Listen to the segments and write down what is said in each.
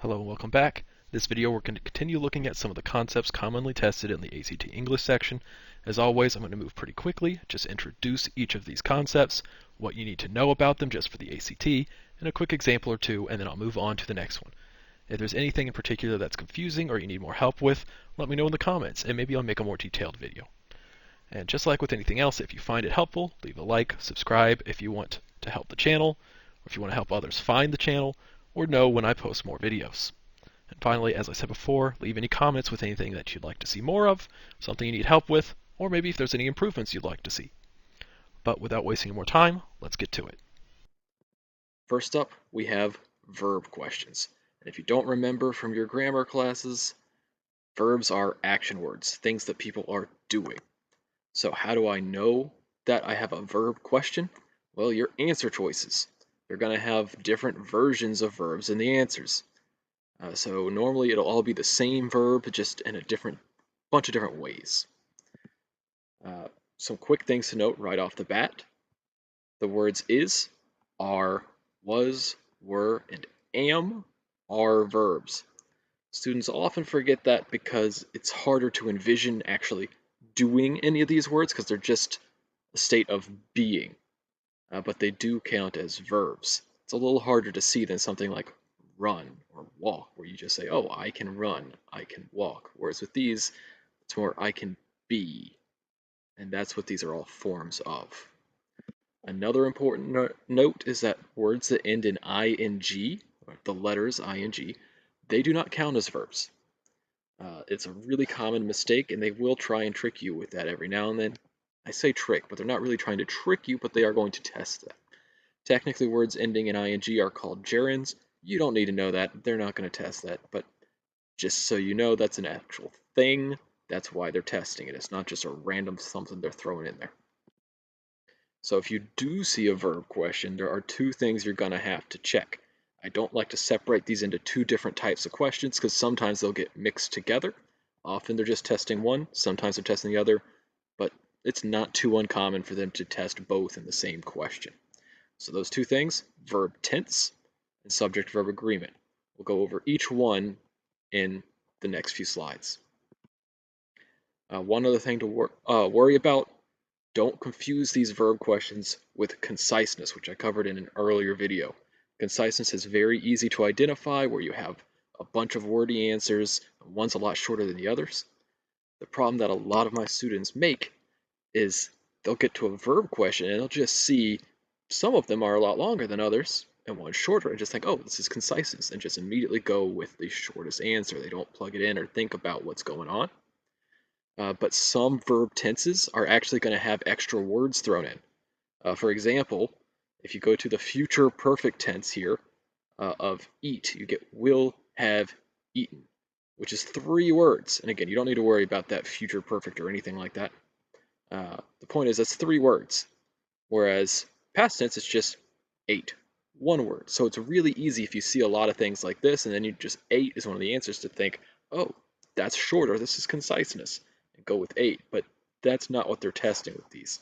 Hello and welcome back. This video we're going to continue looking at some of the concepts commonly tested in the ACT English section. As always, I'm going to move pretty quickly, just introduce each of these concepts, what you need to know about them just for the ACT, and a quick example or two, and then I'll move on to the next one. If there's anything in particular that's confusing or you need more help with, let me know in the comments, and maybe I'll make a more detailed video. And just like with anything else, if you find it helpful, leave a like, subscribe if you want to help the channel, or if you want to help others find the channel, or know when I post more videos. And finally, as I said before, leave any comments with anything that you'd like to see more of, something you need help with, or maybe if there's any improvements you'd like to see. But without wasting more time, let's get to it. First up, we have verb questions. And if you don't remember from your grammar classes, verbs are action words, things that people are doing. So how do I know that I have a verb question? Well, your answer choices. You're going to have different versions of verbs in the answers. So normally it'll all be the same verb, just in a bunch of different ways. Some quick things to note right off the bat. The words is, are, was, were, and am are verbs. Students often forget that because it's harder to envision actually doing any of these words because they're just a state of being. But they do count as verbs. It's a little harder to see than something like run or walk, where you just say, oh, I can run, I can walk. Whereas with these, it's more I can be. And that's what these are all forms of. Another important note is that words that end in ing, or the letters ing, they do not count as verbs. It's a really common mistake, and they will try and trick you with that every now and then. I say trick, but they're not really trying to trick you, but they are going to test that. Technically, words ending in ing are called gerunds. You don't need to know that. They're not going to test that, but just so you know, that's an actual thing. That's why they're testing it. It's not just a random something they're throwing in there. So if you do see a verb question, there are two things you're going to have to check. I don't like to separate these into two different types of questions because sometimes they'll get mixed together. Often they're just testing one, sometimes they're testing the other, but it's not too uncommon for them to test both in the same question. So those two things, verb tense and subject-verb agreement. We'll go over each one in the next few slides. One other thing to worry about, don't confuse these verb questions with conciseness, which I covered in an earlier video. Conciseness is very easy to identify, where you have a bunch of wordy answers, one's a lot shorter than the others. The problem that a lot of my students make is they'll get to a verb question and they'll just see some of them are a lot longer than others and one's shorter and just think, oh, this is conciseness, and just immediately go with the shortest answer. They don't plug it in or think about what's going on. But some verb tenses are actually going to have extra words thrown in. For example, if you go to the future perfect tense here of eat, you get will have eaten, which is 3 words. And again, you don't need to worry about that future perfect or anything like that. The point is that's 3 words, whereas past tense is just ate, 1 word. So it's really easy if you see a lot of things like this, and then you just ate is one of the answers, to think, oh, that's shorter, this is conciseness, and go with 8. But that's not what they're testing with these.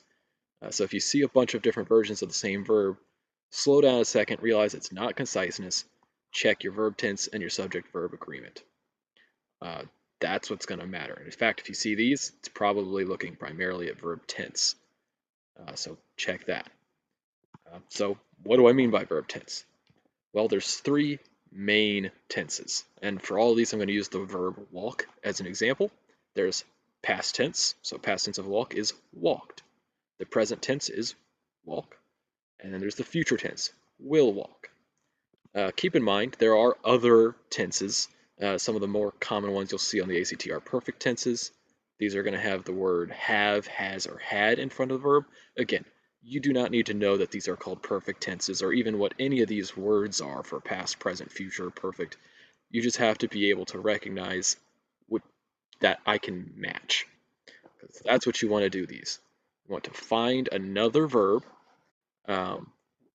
So if you see a bunch of different versions of the same verb, slow down a second, realize it's not conciseness, check your verb tense and your subject-verb agreement. That's what's going to matter. And in fact, if you see these, it's probably looking primarily at verb tense. So check that. So what do I mean by verb tense? Well, there's 3 main tenses. And for all of these, I'm going to use the verb walk as an example. There's past tense. So past tense of walk is walked. The present tense is walk. And then there's the future tense, will walk. Keep in mind, there are other tenses. Some of the more common ones you'll see on the ACT are perfect tenses. These are going to have the word have, has, or had in front of the verb. Again, you do not need to know that these are called perfect tenses or even what any of these words are for past, present, future, perfect. You just have to be able to recognize that I can match. Because that's what you want to do these. You want to find another verb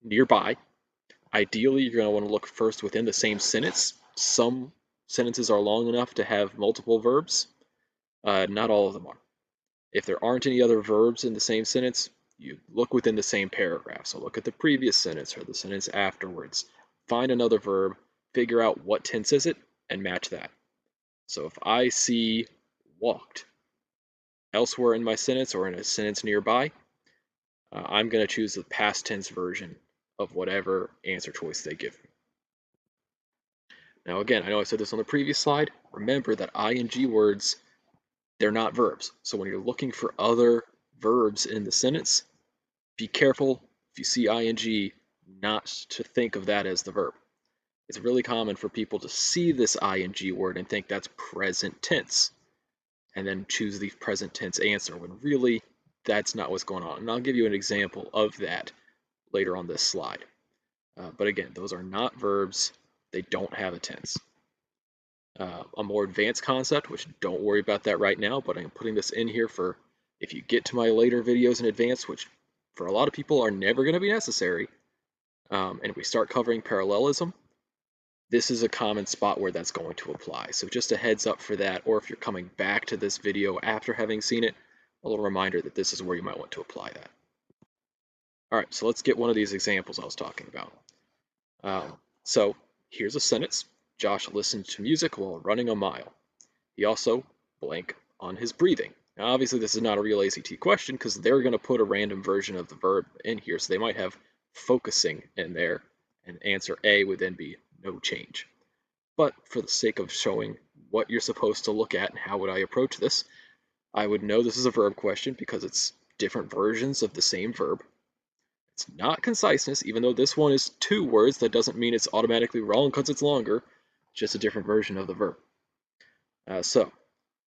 nearby. Ideally, you're going to want to look first within the same sentence. Some sentences are long enough to have multiple verbs. Not all of them are. If there aren't any other verbs in the same sentence, you look within the same paragraph. So look at the previous sentence or the sentence afterwards. Find another verb, figure out what tense is it and match that. So if I see walked elsewhere in my sentence or in a sentence nearby, I'm going to choose the past tense version of whatever answer choice they give me. Now again, I know I said this on the previous slide. Remember that ing words, they're not verbs. So when you're looking for other verbs in the sentence, be careful if you see ing not to think of that as the verb. It's really common for people to see this ing word and think that's present tense and then choose the present tense answer when really that's not what's going on. And I'll give you an example of that later on this slide. But again, those are not verbs. They don't have a tense. A more advanced concept, which don't worry about that right now, but I'm putting this in here for if you get to my later videos in advance, which for a lot of people are never going to be necessary, and we start covering parallelism, this is a common spot where that's going to apply. So just a heads up for that, or if you're coming back to this video after having seen it, a little reminder that this is where you might want to apply that. All right, so let's get one of these examples I was talking about. So here's a sentence. Josh listened to music while running a mile. He also blank on his breathing. Now obviously this is not a real ACT question because they're going to put a random version of the verb in here, so they might have focusing in there, and answer A would then be no change. But for the sake of showing what you're supposed to look at and how would I approach this, I would know this is a verb question because it's different versions of the same verb. It's not conciseness, even though this one is 2 words, that doesn't mean it's automatically wrong because it's longer. It's just a different version of the verb. So,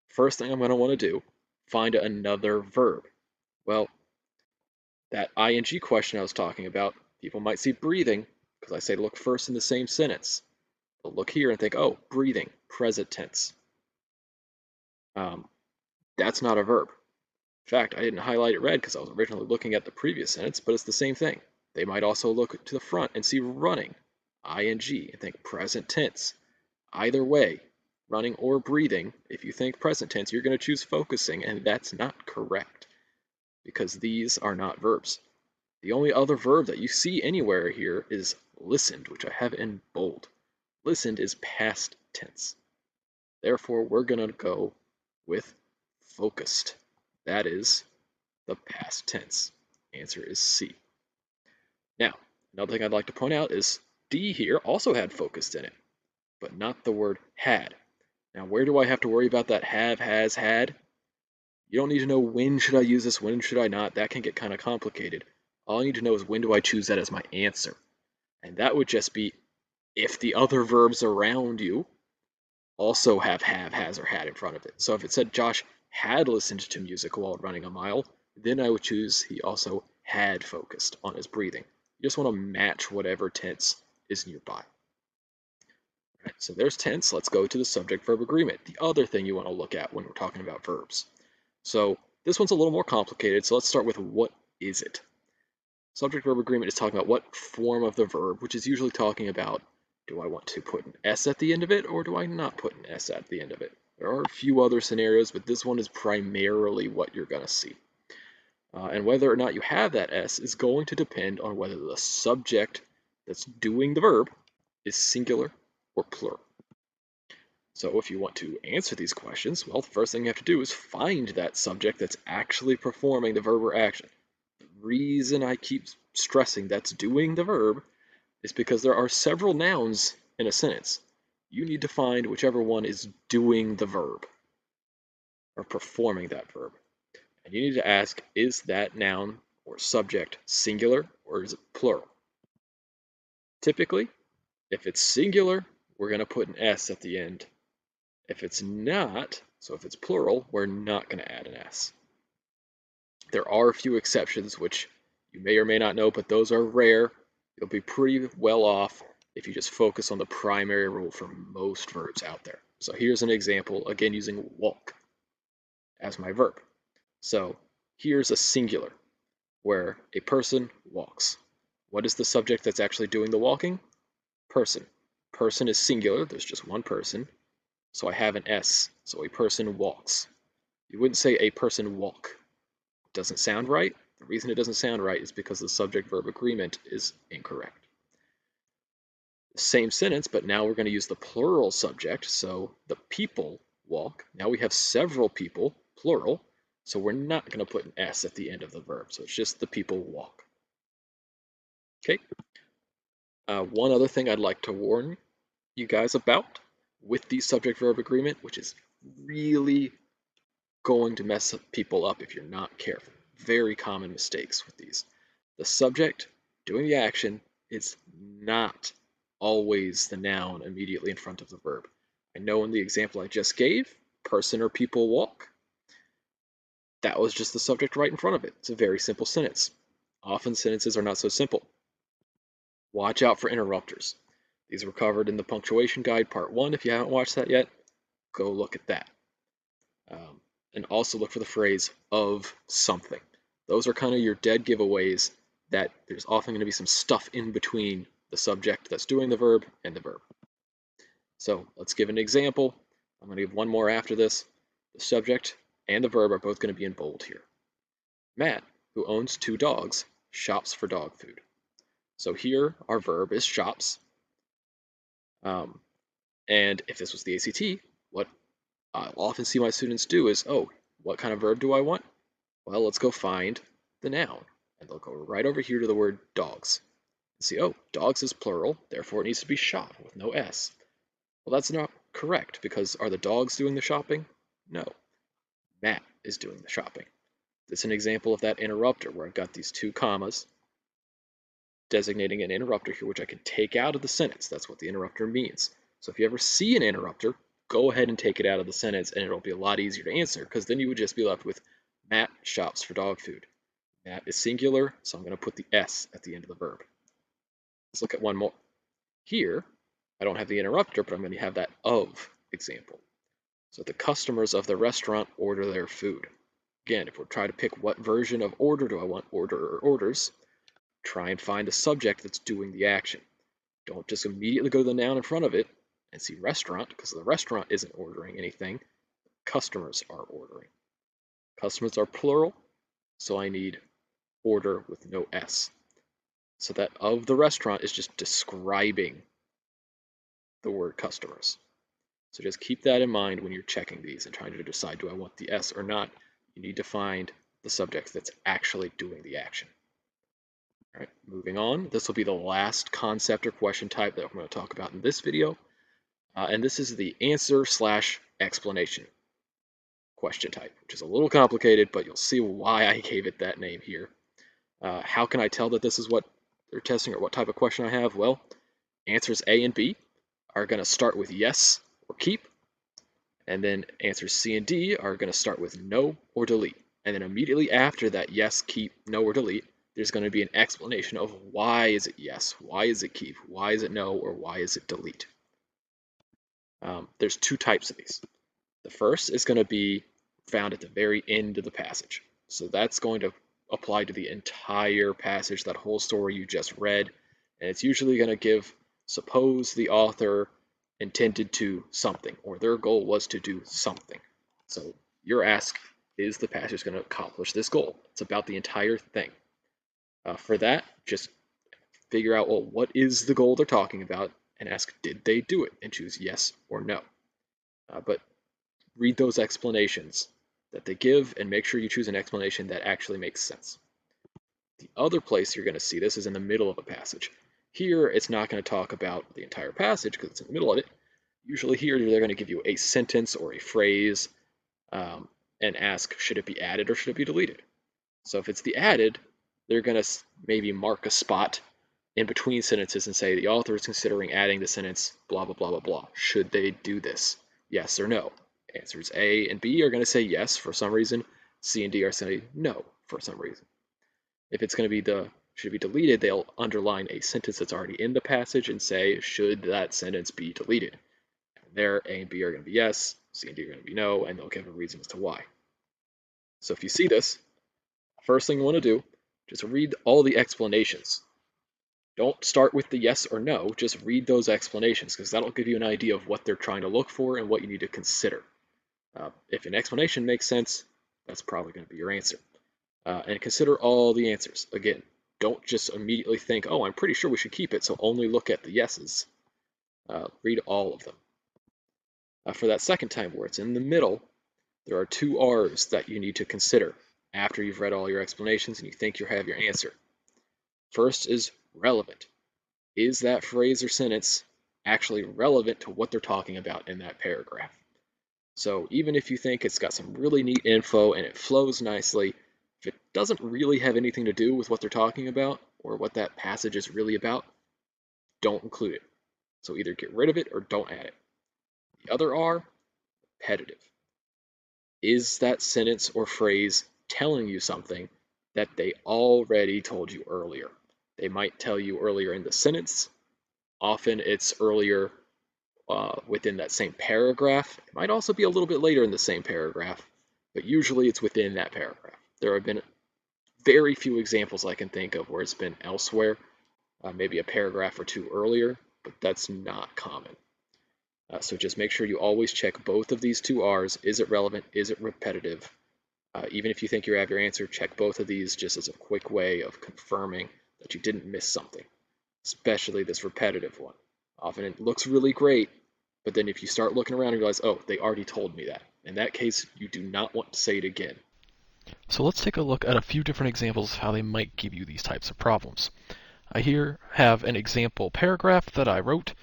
first thing I'm going to want to do, find another verb. Well, that ing question I was talking about, people might see breathing because I say look first in the same sentence. They'll look here and think, oh, breathing, present tense. That's not a verb. In fact, I didn't highlight it red because I was originally looking at the previous sentence, but it's the same thing. They might also look to the front and see running, ing, and think present tense. Either way, running or breathing, if you think present tense, you're going to choose focusing, and that's not correct because these are not verbs. The only other verb that you see anywhere here is listened, which I have in bold. Listened is past tense. Therefore, we're going to go with focused. That is the past tense. Answer is C. Now, another thing I'd like to point out is D here also had focused in it, but not the word had. Now, where do I have to worry about that have, has, had? You don't need to know when should I use this, when should I not. That can get kind of complicated. All I need to know is when do I choose that as my answer. And that would just be if the other verbs around you also have, has, or had in front of it. So if it said Josh had listened to music while running a mile, then I would choose he also had focused on his breathing. You just want to match whatever tense is nearby. All right, so there's tense. Let's go to the subject-verb agreement, the other thing you want to look at when we're talking about verbs. So this one's a little more complicated, so let's start with what is it? Subject-verb agreement is talking about what form of the verb, which is usually talking about, do I want to put an S at the end of it, or do I not put an S at the end of it? There are a few other scenarios, but this one is primarily what you're going to see. And whether or not you have that S is going to depend on whether the subject that's doing the verb is singular or plural. So if you want to answer these questions, well, the first thing you have to do is find that subject that's actually performing the verb or action. The reason I keep stressing that's doing the verb is because there are several nouns in a sentence. You need to find whichever one is doing the verb or performing that verb. And you need to ask, is that noun or subject singular or is it plural? Typically, if it's singular, we're going to put an S at the end. If it's not, so if it's plural, we're not going to add an S. There are a few exceptions, which you may or may not know, but those are rare. You'll be pretty well off if you just focus on the primary rule for most verbs out there. So here's an example, again using walk as my verb. So here's a singular where a person walks. What is the subject that's actually doing the walking? Person. Person is singular, there's just one person. So I have an S, so a person walks. You wouldn't say a person walk. It doesn't sound right. The reason it doesn't sound right is because the subject-verb agreement is incorrect. The same sentence, but now we're going to use the plural subject. So the people walk. Now we have several people, plural. So we're not going to put an S at the end of the verb. So it's just the people walk. Okay. One other thing I'd like to warn you guys about with the subject-verb agreement, which is really going to mess people up if you're not careful. Very common mistakes with these. The subject doing the action is not always the noun immediately in front of the verb. I know in the example I just gave, person or people walk, that was just the subject right in front of it. It's a very simple sentence. Often sentences are not so simple. Watch out for interrupters. These were covered in the punctuation guide part 1. If you haven't watched that yet, go look at that. And also look for the phrase of something. Those are kind of your dead giveaways that there's often going to be some stuff in between the subject that's doing the verb and the verb. So let's give an example. I'm going to give one more after this. The subject and the verb are both going to be in bold here. Matt, who owns 2 dogs, shops for dog food. So here our verb is shops. And if this was the ACT, what I'll often see my students do is, oh, what kind of verb do I want? Well, let's go find the noun. And they'll go right over here to the word dogs. And see, oh, dogs is plural, therefore it needs to be shop with no S. Well, that's not correct, because are the dogs doing the shopping? No. Matt is doing the shopping. This is an example of that interrupter, where I've got these 2 commas designating an interrupter here, which I can take out of the sentence. That's what the interrupter means. So if you ever see an interrupter, go ahead and take it out of the sentence, and it'll be a lot easier to answer, because then you would just be left with Matt shops for dog food. Matt is singular, so I'm going to put the S at the end of the verb. Let's look at one more. Here, I don't have the interrupter, but I'm going to have that of example. So the customers of the restaurant order their food. Again, if we're trying to pick what version of order do I want, order or orders, try and find the subject that's doing the action. Don't just immediately go to the noun in front of it and see restaurant, because the restaurant isn't ordering anything. Customers are ordering. Customers are plural, so I need order with no S. So that of the restaurant is just describing the word customers. So just keep that in mind when you're checking these and trying to decide, do I want the S or not? You need to find the subject that's actually doing the action. All right, moving on. This will be the last concept or question type that I'm going to talk about in this video. And this is the answer/explanation question type, which is a little complicated, but you'll see why I gave it that name here. How can I tell that this is what they're testing or what type of question I have? Well, answers A and B are going to start with yes or keep, and then answers C and D are going to start with no or delete. And then immediately after that yes, keep, no, or delete, there's going to be an explanation of why is it yes, why is it keep, why is it no, or why is it delete. There's 2 types of these. The first is going to be found at the very end of the passage. So that's going to apply to the entire passage, that whole story you just read. And it's usually going to give, suppose the author intended to something, or their goal was to do something. So you're asked, is the passage going to accomplish this goal? It's about the entire thing. For that, just figure out, well, what is the goal they're talking about, and ask, did they do it? And choose yes or no. But read those explanations that they give and make sure you choose an explanation that actually makes sense. The other place you're going to see this is in the middle of a passage. Here, it's not going to talk about the entire passage because it's in the middle of it. Usually here, they're going to give you a sentence or a phrase and ask, should it be added or should it be deleted? So if it's the added, they're going to maybe mark a spot in between sentences and say the author is considering adding the sentence blah, blah, blah, blah, blah. Should they do this? Yes or no? Answers A and B are going to say yes for some reason. C and D are saying no for some reason. If it's going to be should be deleted, they'll underline a sentence that's already in the passage and say, should that sentence be deleted? And there, A and B are going to be yes, C and D are going to be no, and they'll give a reason as to why. So if you see this, first thing you want to do, just read all the explanations. Don't start with the yes or no, just read those explanations, because that'll give you an idea of what they're trying to look for and what you need to consider. If an explanation makes sense, that's probably going to be your answer. And consider all the answers. Again, don't just immediately think, oh, I'm pretty sure we should keep it, so only look at the yeses. Read all of them. For that second time where it's in the middle, there are two R's that you need to consider after you've read all your explanations and you think you have your answer. First is relevant. Is that phrase or sentence actually relevant to what they're talking about in that paragraph? So even if you think it's got some really neat info and it flows nicely, if it doesn't really have anything to do with what they're talking about or what that passage is really about, don't include it. So either get rid of it or don't add it. The other R, repetitive. Is that sentence or phrase telling you something that they already told you earlier? They might tell you earlier in the sentence. Often it's earlier within that same paragraph. It might also be a little bit later in the same paragraph, but usually it's within that paragraph. There have been very few examples I can think of where it's been elsewhere, maybe a paragraph or two earlier, but that's not common. So just make sure you always check both of these two R's. Is it relevant? Is it repetitive? Even if you think you have your answer, check both of these just as a quick way of confirming that you didn't miss something, especially this repetitive one. Often it looks really great, but then if you start looking around and realize, oh, they already told me that. In that case, you do not want to say it again. So let's take a look at a few different examples of how they might give you these types of problems. I here have an example paragraph that I wrote.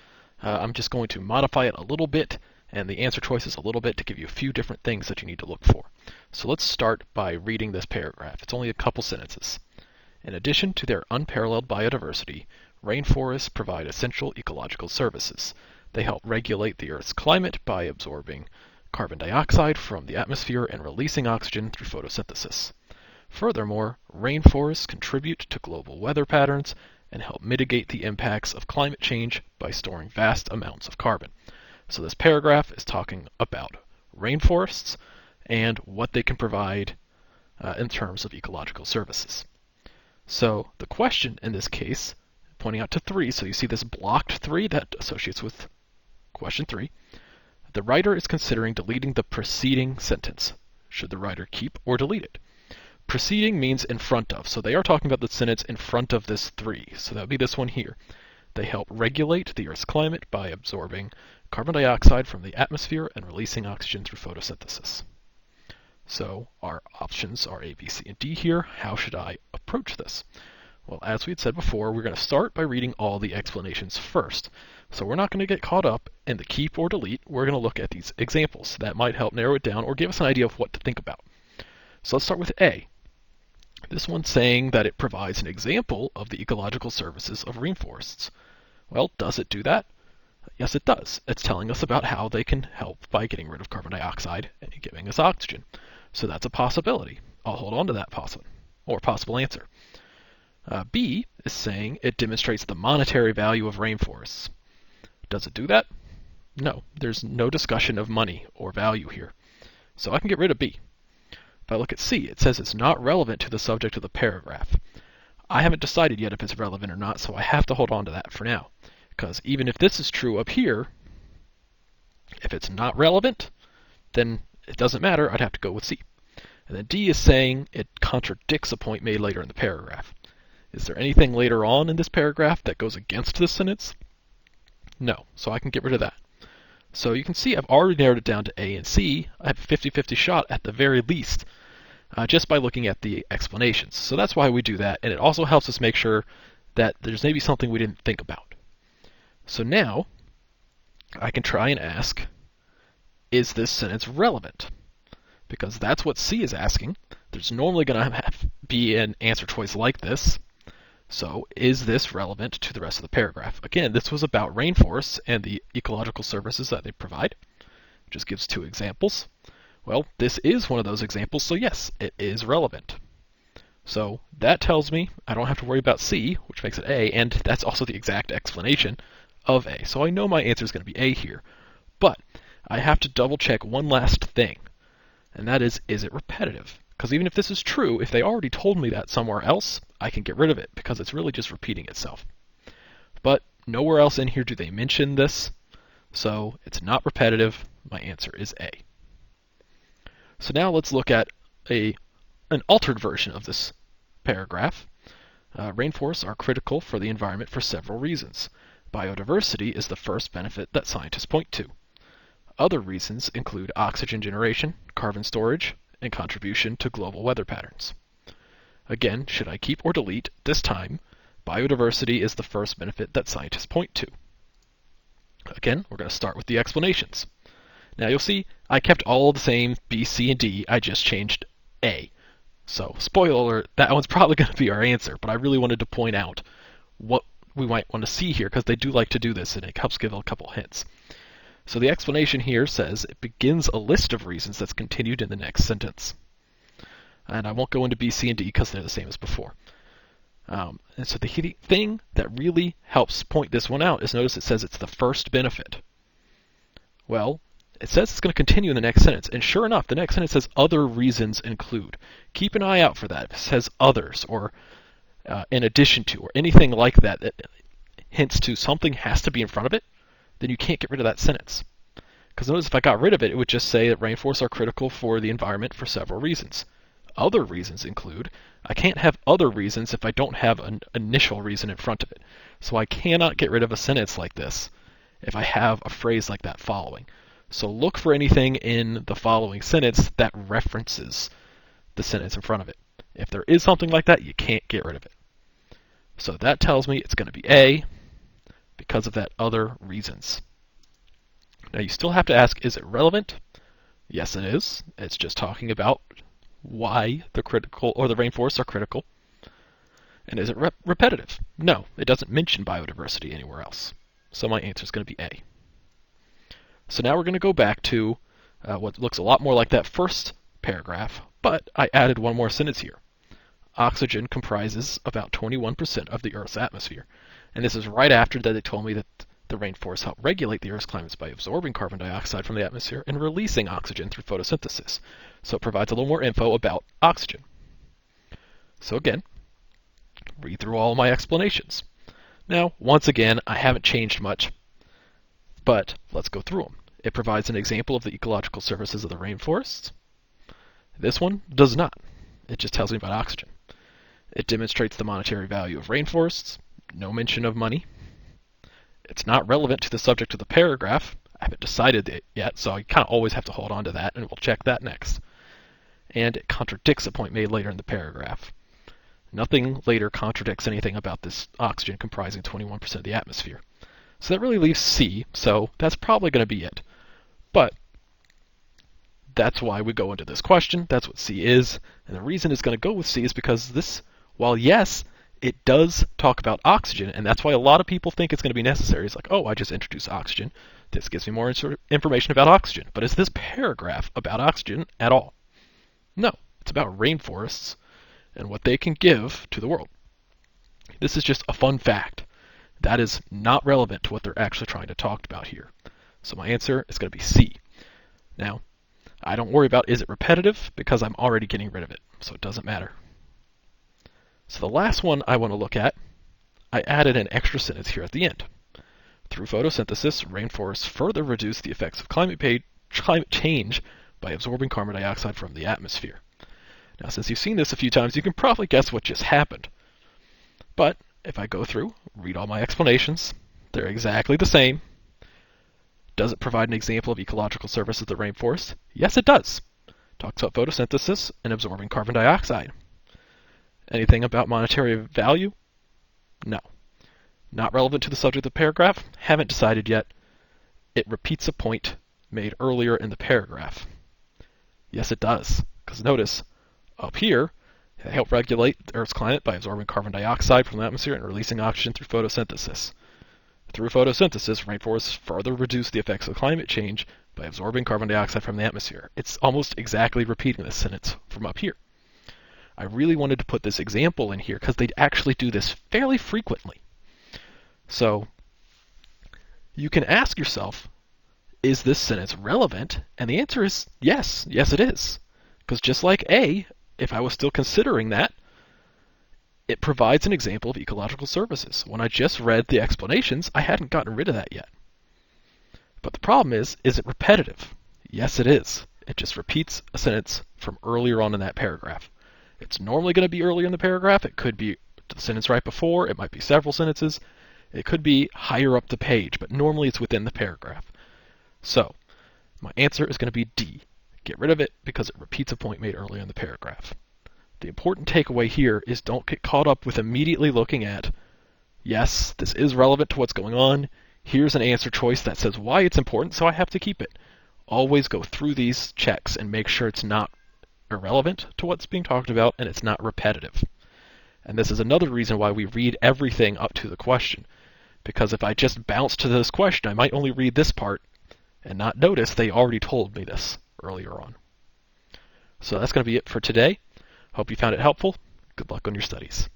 I'm just going to modify it a little bit and the answer choices a little bit to give you a few different things that you need to look for. So let's start by reading this paragraph. It's only a couple sentences. In addition to their unparalleled biodiversity, rainforests provide essential ecological services. They help regulate the Earth's climate by absorbing carbon dioxide from the atmosphere and releasing oxygen through photosynthesis. Furthermore, rainforests contribute to global weather patterns and help mitigate the impacts of climate change by storing vast amounts of carbon. So this paragraph is talking about rainforests and what they can provide in terms of ecological services. So the question in this case, pointing out to 3, so you see this blocked 3 that associates with question 3. The writer is considering deleting the preceding sentence. Should the writer keep or delete it? Preceding means in front of, so they are talking about the sentence in front of this 3, so that would be this one here. They help regulate the Earth's climate by absorbing carbon dioxide from the atmosphere and releasing oxygen through photosynthesis. So our options are A, B, C, and D here. How should I approach this? Well, as we had said before, we're going to start by reading all the explanations first. So we're not going to get caught up in the keep or delete. We're going to look at these examples. That might help narrow it down or give us an idea of what to think about. So let's start with A. This one's saying that it provides an example of the ecological services of rainforests. Well, does it do that? Yes, it does. It's telling us about how they can help by getting rid of carbon dioxide and giving us oxygen. So that's a possibility. I'll hold on to that possible answer. B is saying it demonstrates the monetary value of rainforests. Does it do that? No, there's no discussion of money or value here. So I can get rid of B. If I look at C, it says it's not relevant to the subject of the paragraph. I haven't decided yet if it's relevant or not, so I have to hold on to that for now. Because even if this is true up here, if it's not relevant, then it doesn't matter. I'd have to go with C. And then D is saying it contradicts a point made later in the paragraph. Is there anything later on in this paragraph that goes against this sentence? No, so I can get rid of that. So you can see I've already narrowed it down to A and C. I have a 50-50 shot at the very least, just by looking at the explanations. So that's why we do that, and it also helps us make sure that there's maybe something we didn't think about. So now I can try and ask, is this sentence relevant? Because that's what C is asking. There's normally going to be an answer choice like this. So is this relevant to the rest of the paragraph? Again, this was about rainforests and the ecological services that they provide. It just gives 2 examples. Well, this is one of those examples, so yes, it is relevant. So that tells me I don't have to worry about C, which makes it A, and that's also the exact explanation of A. So I know my answer is going to be A here. But I have to double check one last thing, and that is it repetitive? Because even if this is true, if they already told me that somewhere else, I can get rid of it because it's really just repeating itself. But nowhere else in here do they mention this, so it's not repetitive. My answer is A. So now let's look at an altered version of this paragraph. Rainforests are critical for the environment for several reasons. Biodiversity is the first benefit that scientists point to. Other reasons include oxygen generation, carbon storage, and contribution to global weather patterns. Again, should I keep or delete? This time, biodiversity is the first benefit that scientists point to. Again, we're going to start with the explanations. Now you'll see I kept all the same B, C, and D, I just changed A. So, spoiler alert, that one's probably going to be our answer, but I really wanted to point out what we might want to see here, because they do like to do this, and it helps give a couple hints. So the explanation here says it begins a list of reasons that's continued in the next sentence. And I won't go into B, C, and D because they're the same as before. And so the thing that really helps point this one out is notice it says it's the first benefit. Well, it says it's going to continue in the next sentence, and sure enough, the next sentence says other reasons include. Keep an eye out for that. If it says others, or in addition to, or anything like that that hints to something has to be in front of it, then you can't get rid of that sentence. Because notice if I got rid of it, it would just say that rainforests are critical for the environment for several reasons. Other reasons include. I can't have other reasons if I don't have an initial reason in front of it. So I cannot get rid of a sentence like this if I have a phrase like that following. So look for anything in the following sentence that references the sentence in front of it. If there is something like that, you can't get rid of it. So that tells me it's going to be A because of that other reasons. Now you still have to ask, is it relevant? Yes, it is. It's just talking about why the rainforests are critical. And is it repetitive? No, it doesn't mention biodiversity anywhere else. So my answer is going to be A. So now we're going to go back to what looks a lot more like that first paragraph, but I added one more sentence here. Oxygen comprises about 21% of the Earth's atmosphere. And this is right after that they told me that the rainforests help regulate the Earth's climate by absorbing carbon dioxide from the atmosphere and releasing oxygen through photosynthesis. So it provides a little more info about oxygen. So again, read through all my explanations. Now, once again, I haven't changed much, but let's go through them. It provides an example of the ecological services of the rainforests. This one does not. It just tells me about oxygen. It demonstrates the monetary value of rainforests. No mention of money. It's not relevant to the subject of the paragraph. I haven't decided it yet, so I kind of always have to hold on to that, and we'll check that next. And it contradicts a point made later in the paragraph. Nothing later contradicts anything about this oxygen comprising 21% of the atmosphere. So that really leaves C, so that's probably going to be it. But that's why we go into this question. That's what C is. And the reason it's going to go with C is because this, while yes, it does talk about oxygen, and that's why a lot of people think it's going to be necessary. It's like, oh, I just introduced oxygen. This gives me more information about oxygen. But is this paragraph about oxygen at all? No. It's about rainforests and what they can give to the world. This is just a fun fact. That is not relevant to what they're actually trying to talk about here. So my answer is going to be C. Now, I don't worry about is it repetitive because I'm already getting rid of it, so it doesn't matter. So the last one I want to look at, I added an extra sentence here at the end. Through photosynthesis, rainforests further reduce the effects of climate change by absorbing carbon dioxide from the atmosphere. Now, since you've seen this a few times, you can probably guess what just happened. But if I go through, read all my explanations, they're exactly the same. Does it provide an example of ecological services of the rainforest? Yes, it does. Talks about photosynthesis and absorbing carbon dioxide. Anything about monetary value? No. Not relevant to the subject of the paragraph? Haven't decided yet. It repeats a point made earlier in the paragraph. Yes, it does. Because notice, up here, they help regulate the Earth's climate by absorbing carbon dioxide from the atmosphere and releasing oxygen through photosynthesis. Through photosynthesis, rainforests further reduce the effects of climate change by absorbing carbon dioxide from the atmosphere. It's almost exactly repeating this sentence from up here. I really wanted to put this example in here because they actually do this fairly frequently. So you can ask yourself, is this sentence relevant? And the answer is yes. Yes, it is. Because just like A, if I was still considering that, it provides an example of ecological services. When I just read the explanations, I hadn't gotten rid of that yet. But the problem is it repetitive? Yes, it is. It just repeats a sentence from earlier on in that paragraph. It's normally going to be earlier in the paragraph. It could be the sentence right before. It might be several sentences. It could be higher up the page, but normally it's within the paragraph. So, my answer is going to be D. Get rid of it because it repeats a point made earlier in the paragraph. The important takeaway here is don't get caught up with immediately looking at, yes, this is relevant to what's going on. Here's an answer choice that says why it's important, so I have to keep it. Always go through these checks and make sure it's not irrelevant to what's being talked about and it's not repetitive. And this is another reason why we read everything up to the question. Because if I just bounce to this question, I might only read this part and not notice they already told me this earlier on. So that's going to be it for today. Hope you found it helpful. Good luck on your studies.